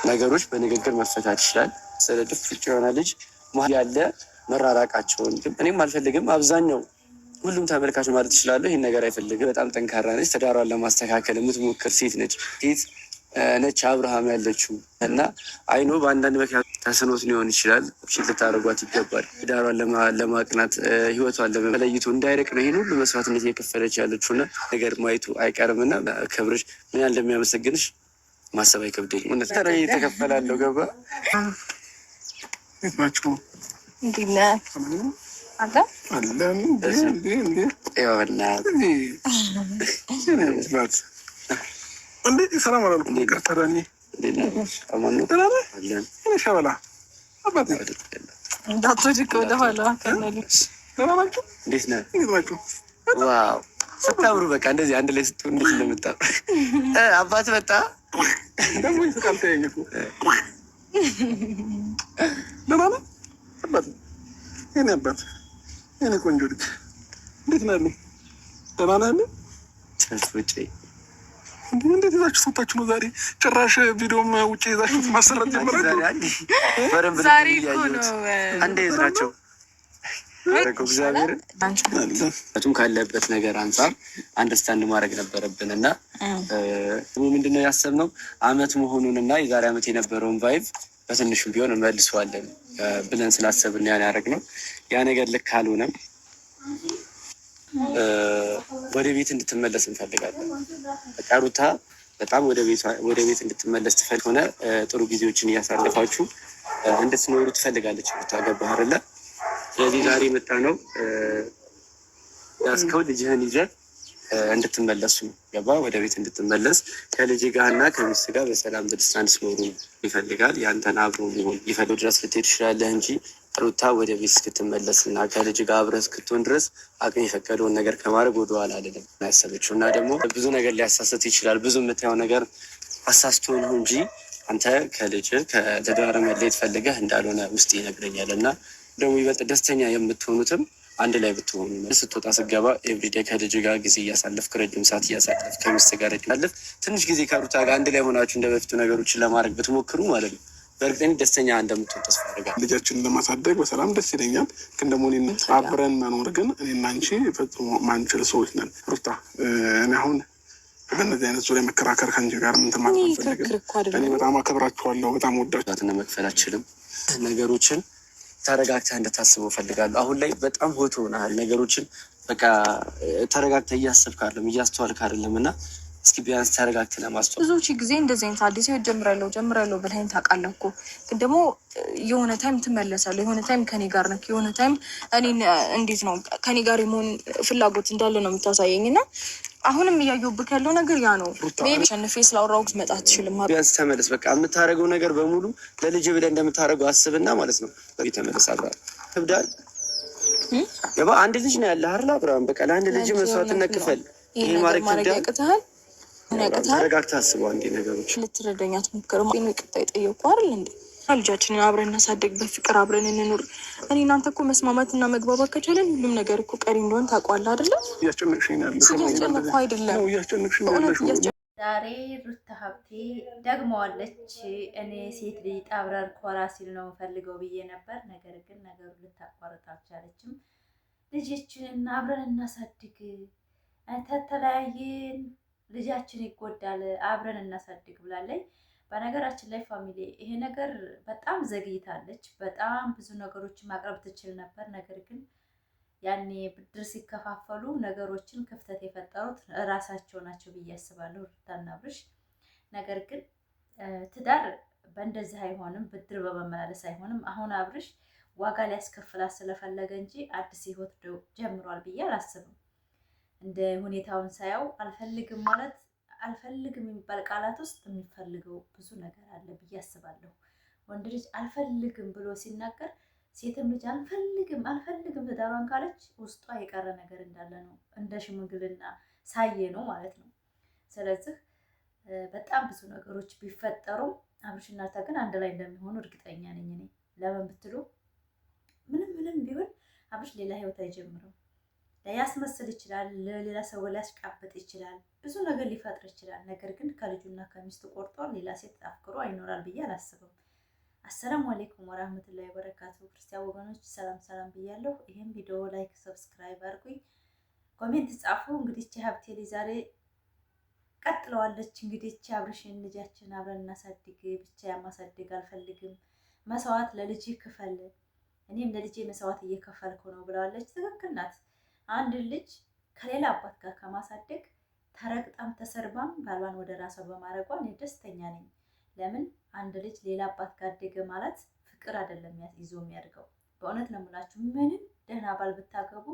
ነገሮች በንግግር መፈታት ይችላል። ስለ ድፍጭ የሆነ ልጅ መሀል ያለ መራራቃቸውን እኔም አልፈልግም። አብዛኛው ሁሉም ተመልካች ማለት ይችላለሁ ይህን ነገር አይፈልግም። በጣም ጠንካራ ነች። ትዳሯን ለማስተካከል የምትሞክር ሴት ነች አብርሃም ያለችው እና አይኖ በአንዳንድ ምክንያት ተስኖት ሊሆን ይችላል። ልታደርጓት ይገባል። ትዳሯን ለማቅናት ህይወቷን ለመለይቶ እንዳይርቅ ነው ይህን ሁሉ መስዋዕትነት እየከፈለች ያለችው እና ነገር ማየቱ አይቀርም እና ክብርሽ ምን ያህል እንደሚያመሰግንሽ ማሰብ አይከብደኝም። እውነት ተራ የተከፈላለው ገባ ናቸው ሰላም አላልኩም። ቀርተራኒ ሸበላ ስታምሩ በቃ እንደዚህ አንድ ላይ ስትሆን እንዴት እንደምታምሩ አባት መጣ ደግሞ ይስቃል። ተያኝ ደህና ነህ አባት? የእኔ አባት የእኔ ቆንጆ ልጅ እንዴት ነህ? ደህና ነህ? ውጭ እንዴት ይዛችሁ ሰጣችሁ ነው ዛሬ? ጭራሽ ቪዲዮም ውጭ ይዛችሁ ማሰራት ጀመራችሁ? ዛሬ እኮ ነው አንዴ ይዝናቸው እግዚአብሔር ካለበት ነገር አንጻር አንደርስታንድ ማድረግ ነበረብን እና ምንድነው ያሰብነው አመት መሆኑን እና የዛሬ አመት የነበረውን ቫይቭ በትንሹ ቢሆን እንመልሰዋለን ብለን ስላሰብን ያን ያደረግነው። ያ ነገር ልክ አልሆነም። ወደ ቤት እንድትመለስ እንፈልጋለን። በቃ ሩታ በጣም ወደ ቤት እንድትመለስ ትፈልግ ሆነ ጥሩ ጊዜዎችን እያሳለፋችሁ እንድትኖሩ ትፈልጋለች ሩታ። ገባህ አይደለ? ስለዚህ ዛሬ መጣ ነው ያስከው ልጅህን ይዘህ እንድትመለሱ ገባ ወደ ቤት እንድትመለስ ከልጅ ጋር እና ከሚስት ጋር በሰላም በዲስታንስ ኖሩ ይፈልጋል። ያንተን አብሮ ሊሆን ይፈልግ ድረስ ልትሄድ ትችላለህ እንጂ ሩታ ወደ ቤት እስክትመለስ እና ከልጅ ጋር አብረህ እስክትሆን ድረስ አቅም የፈቀደውን ነገር ከማድረግ ወደኋላ አይደለም ያሰበችው። እና ደግሞ ብዙ ነገር ሊያሳስት ይችላል። ብዙ የምታየው ነገር አሳስቶ ነው እንጂ አንተ ከልጅ ከትዳር መለየት ፈልገህ እንዳልሆነ ውስጥ ይነግረኛል። እና ደግሞ ይበልጥ ደስተኛ የምትሆኑትም አንድ ላይ ብትሆኑ ስትወጣ ስገባ ኤቭሪዴይ ከልጅ ጋር ጊዜ እያሳለፍክ ረጅም ሰዓት እያሳለፍክ ከሚስት ጋር እያለፍ ትንሽ ጊዜ ከሩታ ጋር አንድ ላይ ሆናችሁ እንደ በፊቱ ነገሮችን ለማድረግ ብትሞክሩ ማለት ነው በእርግጠኝ ደስተኛ እንደምትሆን ተስፋ አደርጋለሁ። ልጃችንን ለማሳደግ በሰላም ደስ ይለኛል። ግን ደግሞ አብረን መኖር ግን እኔና አንቺ ፈጽሞ ማንችል ሰዎች ነን። ሩታ እኔ አሁን በእነዚህ አይነት ዙሪያ መከራከር ከአንቺ ጋር ምንትን ማለት አልፈልግም። እኔ በጣም አከብራችኋለሁ፣ በጣም ወዳችኋለሁ። መክፈል አልችልም። ነገሮችን ተረጋግተህ እንድታስበው ፈልጋለሁ። አሁን ላይ በጣም ሆቶ ሆነሃል። ነገሮችን በቃ ተረጋግተህ እያሰብክ አይደለም፣ እያስተዋልክ አይደለም እና እስኪ ቢያንስ ተረጋግተህ ለማስተዋል ብዙዎች ጊዜ እንደዚህ አይነት አዲስ ህይወት ጀምራለሁ ብለኸኝ ታውቃለህ እኮ። ግን ደግሞ የሆነ ታይም ትመለሳለህ። የሆነ ታይም ከኔ ጋር ነህ። የሆነ ታይም እኔን እንዴት ነው ከኔ ጋር የመሆን ፍላጎት እንዳለ ነው የምታሳየኝ እና አሁንም እያየሁብህ ያለው ነገር ያ ነው። ሜቢ ሸንፌ ስላወራሁት መጣ አትችልም። ቢያንስ ተመለስ። በቃ የምታደርገው ነገር በሙሉ ለልጅ ብለህ እንደምታደርገው አስብና ማለት ነው። ተመለስ። አብርሃም ትብዳል። ገባ አንድ ልጅ ነው ያለህ አይደል አብርሃም? በቃ ለአንድ ልጅ መስዋዕትነት ክፈል። ይሄ ማድረግ ያቅትሃል። ተረጋግተህ አስበው። አንዴ ነገሮች ልትረዳኝ አትሞክርም? ይቅርታ የጠየቁ አይደል እንዴ? ልጃችንን አብረን እናሳደግ፣ በፍቅር አብረን እንኑር። እኔ እናንተ እኮ መስማማትና መግባባት ከቻለን ሁሉም ነገር እኮ ቀሪ እንደሆን ታውቀዋለህ አይደለም? እያስጨነቅኩ አይደለም። ዛሬ ሩታ ሀብቴ ደግመዋለች። እኔ ሴት ልጅ ጣብረር ኮራ ሲል ነው ፈልገው ብዬ ነበር። ነገር ግን ነገሩ ልታቋርጥ አልቻለችም። ልጆችን አብረን እናሳድግ፣ ተተለያየን ልጃችን ይጎዳል፣ አብረን እናሳድግ ብላለች። በነገራችን ላይ ፋሚሊ ይሄ ነገር በጣም ዘግይታለች። በጣም ብዙ ነገሮችን ማቅረብ ትችል ነበር። ነገር ግን ያኔ ብድር ሲከፋፈሉ ነገሮችን ክፍተት የፈጠሩት እራሳቸው ናቸው ብዬ አስባለሁ፣ ሩታና አብርሽ። ነገር ግን ትዳር በእንደዚህ አይሆንም፣ ብድር በመመላለስ አይሆንም። አሁን አብርሽ ዋጋ ሊያስከፍላት ስለፈለገ እንጂ አዲስ ህይወት ጀምሯል ብዬ አላስብም። እንደ ሁኔታውን ሳያው አልፈልግም ማለት አልፈልግም የሚባል ቃላት ውስጥ የሚፈልገው ብዙ ነገር አለ ብዬ አስባለሁ። ወንድ ልጅ አልፈልግም ብሎ ሲናገር ሴትም ልጅ አልፈልግም ትዳሯን ካለች ውስጧ የቀረ ነገር እንዳለ ነው። እንደ ሽምግልና ሳየ ነው ማለት ነው። ስለዚህ በጣም ብዙ ነገሮች ቢፈጠሩም አብርሽና ሩታ ግን አንድ ላይ እንደሚሆኑ እርግጠኛ ነኝ እኔ። ለምን ብትሉ ምንም ቢሆን አብርሽ ሌላ ህይወት አይጀምርም። ሊያስመስል ይችላል፣ ለሌላ ሰው ሊያስቃብጥ ይችላል፣ ብዙ ነገር ሊፈጥር ይችላል። ነገር ግን ከልጁና ከሚስቱ ቆርጦ ሌላ ሴት አፍቅሮ አይኖራል ብዬ አላስብም። አሰላሙ አሌይኩም ወራህመቱላሂ ወበረካቱ። ክርስቲያን ወገኖች ሰላም ሰላም ብያለሁ። ይህም ቪዲዮ ላይክ፣ ሰብስክራይብ አድርጉኝ፣ ኮሜንት ጻፉ። እንግዲህ እቺ ሀብቴ ዛሬ ቀጥለዋለች። እንግዲህ እቺ አብርሽን ልጃችን አብረን እናሳድግ፣ ብቻ ያማሳድግ አልፈልግም፣ መስዋዕት ለልጅ ክፈል፣ እኔም ለልጄ መስዋዕት እየከፈልኩ ነው ብለዋለች። ትክክል ናት። አንድ ልጅ ከሌላ አባት ጋር ከማሳደግ ተረግጣም ተሰርባም ባሏን ወደ ራሷ በማድረጓ እኔ ደስተኛ ነኝ። ለምን አንድ ልጅ ሌላ አባት ጋር አደገ ማለት ፍቅር አይደለም ይዞ የሚያድገው። በእውነት ነው የምላችሁ፣ ምንም ደህና ባል ብታገቡ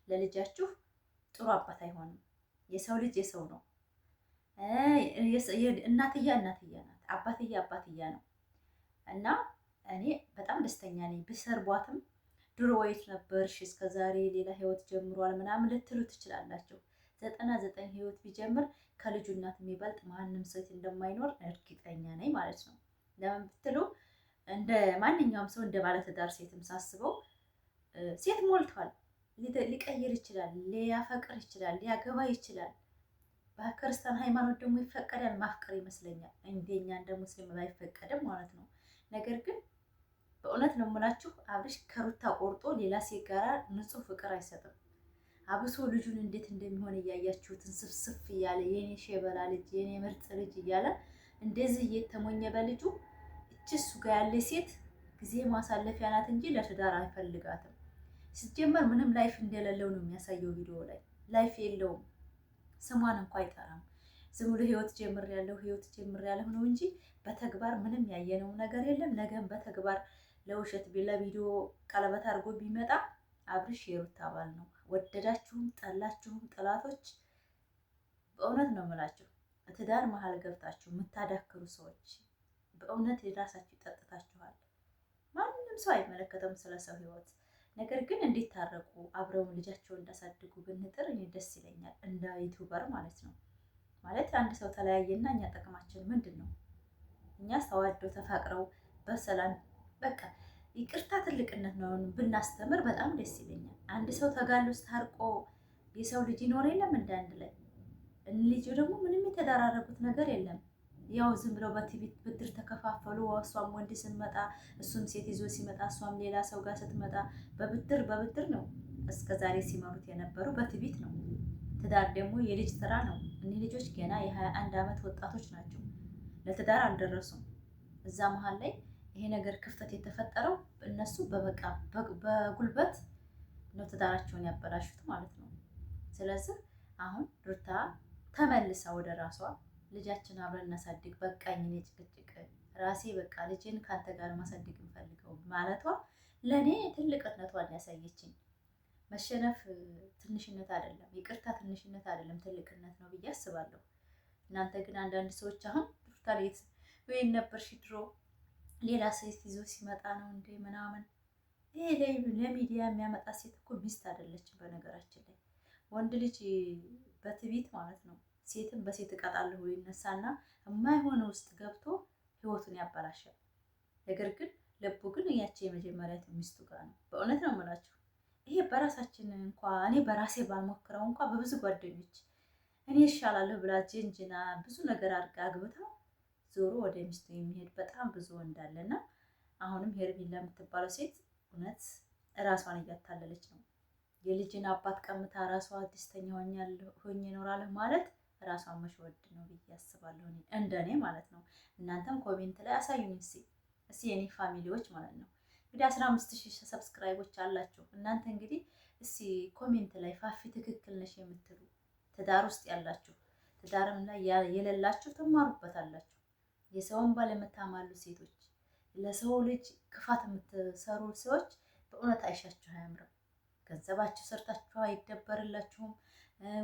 ለልጃችሁ ጥሩ አባት አይሆንም። የሰው ልጅ የሰው ነው። እናትያ እናትያ ናት፣ አባትያ አባትያ ነው። እና እኔ በጣም ደስተኛ ነኝ። ብሰርቧትም ድሮ ወይት ነበርሽ እስከዛሬ ሌላ ህይወት ጀምሯል ምናምን ልትሉ ትችላላችሁ። 99 ህይወት ቢጀምር ከልጁ እናት የሚበልጥ ማንም ሴት እንደማይኖር እርግጠኛ ነኝ ማለት ነው። ለምን ብትሉ እንደ ማንኛውም ሰው እንደ ባለትዳር ሴትም ሳስበው ሴት ሞልቷል። ሊቀይር ይችላል፣ ሊያፈቅር ይችላል፣ ሊያገባ ይችላል። በክርስቲያን ሃይማኖት ደግሞ ይፈቀዳል ማፍቀር ይመስለኛል። እንደኛ እንደ ሙስሊም ባይፈቀድም ማለት ነው። ነገር ግን በእውነት ነው የምላችሁ አብርሽ ከሩታ ቆርጦ ሌላ ሴት ጋራ ንጹህ ፍቅር አይሰጥም። አብሶ ልጁን እንዴት እንደሚሆን እያያችሁትን ስፍስፍ እያለ የኔ ሼበላ ልጅ የኔ ምርጥ ልጅ እያለ እንደዚህ እየተሞኘ በልጁ እቺ እሱ ጋር ያለ ሴት ጊዜ ማሳለፊያ ናት እንጂ ለትዳር አይፈልጋትም። ሲጀመር ምንም ላይፍ እንደሌለው ነው የሚያሳየው ቪዲዮ ላይ። ላይፍ የለውም፣ ስሟን እንኳ አይጠራም። ዝም ብሎ ህይወት ጀምሬያለሁ ነው እንጂ በተግባር ምንም ያየነው ነገር የለም። ነገም በተግባር ለውሸት ለቪዲዮ ቀለበት አድርጎ ቢመጣ አብርሽ የሩታ ባል ነው። ወደዳችሁም ጠላችሁም ጠላቶች፣ በእውነት ነው የምላችሁ ትዳር መሀል ገብታችሁ የምታዳክሩ ሰዎች በእውነት የራሳችሁ ጠጥታችኋል። ማንም ሰው አይመለከተውም ስለ ሰው ህይወት። ነገር ግን እንዲታረቁ አብረው ልጃቸውን እንዳሳድጉ ብንጥር እኔ ደስ ይለኛል፣ እንደ ዩቱበር ማለት ነው። ማለት አንድ ሰው ተለያየና እኛ ጥቅማችን ምንድን ነው? እኛ ተዋደው ተፋቅረው በሰላም በቃ ይቅርታ ትልቅነት ነው ብናስተምር በጣም ደስ ይለኛል። አንድ ሰው ተጋሉ ውስጥ ታርቆ የሰው ልጅ ይኖር የለም እንደ አንድ ላይ ልጁ ደግሞ ምንም የተደራረጉት ነገር የለም። ያው ዝም ብለው በትዕቢት ብድር ተከፋፈሉ። እሷም ወንድ ስትመጣ እሱም ሴት ይዞ ሲመጣ እሷም ሌላ ሰው ጋር ስትመጣ በብድር ነው እስከዛሬ ሲመሩት የነበሩ በትዕቢት ነው። ትዳር ደግሞ የልጅ ስራ ነው። እኒህ ልጆች ገና የ21 ዓመት ወጣቶች ናቸው፣ ለትዳር አልደረሱም። እዛ መሀል ላይ ይሄ ነገር ክፍተት የተፈጠረው እነሱ በጉልበት ነው ትዳራቸውን ያበላሹት ማለት ነው። ስለዚህ አሁን ሩታ ተመልሳ ወደ ራሷ ልጃችን አብረን እናሳድግ፣ በቃኝ እኔ ጭቅጭቅ ራሴ በቃ ልጅን ከአንተ ጋር ማሳደግ እንፈልገው ማለቷ ለእኔ ትልቅነቷን ያሳየችኝ። መሸነፍ ትንሽነት አይደለም፣ ይቅርታ ትንሽነት አይደለም፣ ትልቅነት ነው ብዬ አስባለሁ። እናንተ ግን አንዳንድ ሰዎች አሁን ሩታ ቤት ወይም ነበርሽ ድሮ ሌላ ሴት ይዞ ሲመጣ ነው እንዴ ምናምን። ይሄ ለሚዲያ የሚያመጣ ሴት እኮ ሚስት አይደለችም። በነገራችን ላይ ወንድ ልጅ በትዕቢት ማለት ነው ሴትን በሴት እቀጣለሁ ይነሳና የማይሆነ ውስጥ ገብቶ ህይወቱን ያበላሻል። ነገር ግን ልቡ ግን ያቺ የመጀመሪያ ሚስቱ ጋር ነው። በእውነት ነው የምላችሁ። ይሄ በራሳችን እንኳ እኔ በራሴ ባልሞክረው እንኳ በብዙ ጓደኞች እኔ ይሻላለሁ ብላ ጅንጅና ብዙ ነገር አድርጋ አግብታ ዞሮ ወደ ሚስቱ የሚሄድ በጣም ብዙ እንዳለና አሁንም ሄርሜላ የምትባለው ሴት እውነት ራሷን እያታለለች ነው። የልጅን አባት ቀምታ ራሷ ደስተኛ ሆኜ እኖራለሁ ማለት ራሷን መሸወድ ነው ብዬ አስባለሁ፣ እንደኔ ማለት ነው። እናንተም ኮሜንት ላይ አሳዩኝ እስኪ የኔ ፋሚሊዎች ማለት ነው። እንግዲህ 15,000 ሰብስክራይቦች አላችሁ እናንተ። እንግዲህ እስኪ ኮሜንት ላይ ፋፊ ትክክል ነሽ የምትሉ ትዳር ውስጥ ያላችሁ፣ ትዳርም ላይ የሌላችሁ ትማሩበታላችሁ። የሰውን ባል የምታማሉ ሴቶች፣ ለሰው ልጅ ክፋት የምትሰሩ ሰዎች በእውነት አይሻችሁ አያምርም። ገንዘባችሁ ሰርታችሁ አይደበርላችሁም፣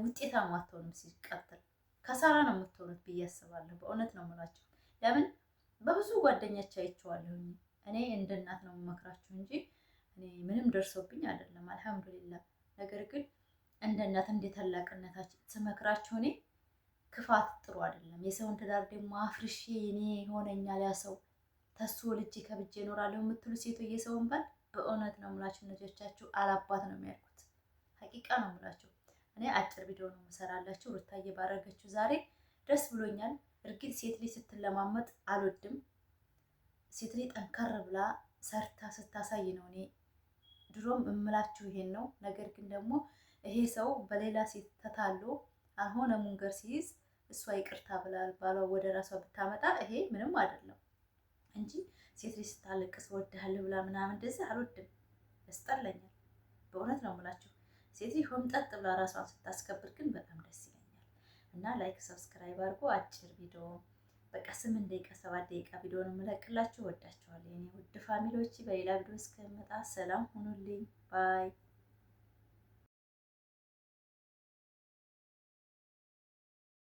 ውጤታማ አትሆኑም። ሲቀጥል ከሳራ ነው የምትሆኑት ብዬ አስባለሁ። በእውነት ነው የምላችሁ። ለምን በብዙ ጓደኞች አይቼዋለሁኝ። እኔ እንደ እናት ነው የምመክራችሁ እንጂ እኔ ምንም ደርሶብኝ አይደለም፣ አልሐምዱሊላህ። ነገር ግን እንደ እናት እንደ ታላቅነታችን ስመክራችሁ እኔ ክፋት ጥሩ አይደለም። የሰውን ትዳር ደግሞ አፍርሼ እኔ ሆነኛል ያ ሰው ተሱ ልጅ ከብጄ እኖራለሁ የምትሉ ሴቶ የሰውን ባል በእውነት ነው የምላችሁ ልጆቻችሁ አላባት ነው የሚያልኩት። ሀቂቃ ነው የምላችሁ። እኔ አጭር ቪዲዮ ነው የምሰራላችሁ። ሩታዬ ባረገችው ዛሬ ደስ ብሎኛል። እርግጥ ሴት ልጅ ስትለማመጥ አልወድም። ሴት ልጅ ጠንከር ብላ ሰርታ ስታሳይ ነው እኔ ድሮም እምላችሁ ይሄን ነው። ነገር ግን ደግሞ ይሄ ሰው በሌላ ሴት ተታሎ አልሆነ ሙንገር ሲይዝ እሷ ይቅርታ ብላል ባሏ ወደ ራሷ ብታመጣ ይሄ ምንም አይደለም እንጂ ሴት ልጅ ስታለቅስ እወድሃለሁ ብላ ምናምን እንደዚህ አልወድም፣ ያስጠላኛል። በእውነት ነው የምላችሁ። ሴት ልጅ ሆምጠጥ ብላ ራሷን ስታስከብር ግን በጣም ደስ ይለኛል። እና ላይክ ሰብስክራይብ አድርጎ አጭር ቪዲዮ በቃ 8 ደቂቃ 7 ደቂቃ ቪዲዮ ነው የምለቅላችሁ። ወዳችኋለሁ የኔ ውድ ፋሚሊዎች። በሌላ ቪዲዮ እስከመጣ ሰላም ሁኑልኝ። ባይ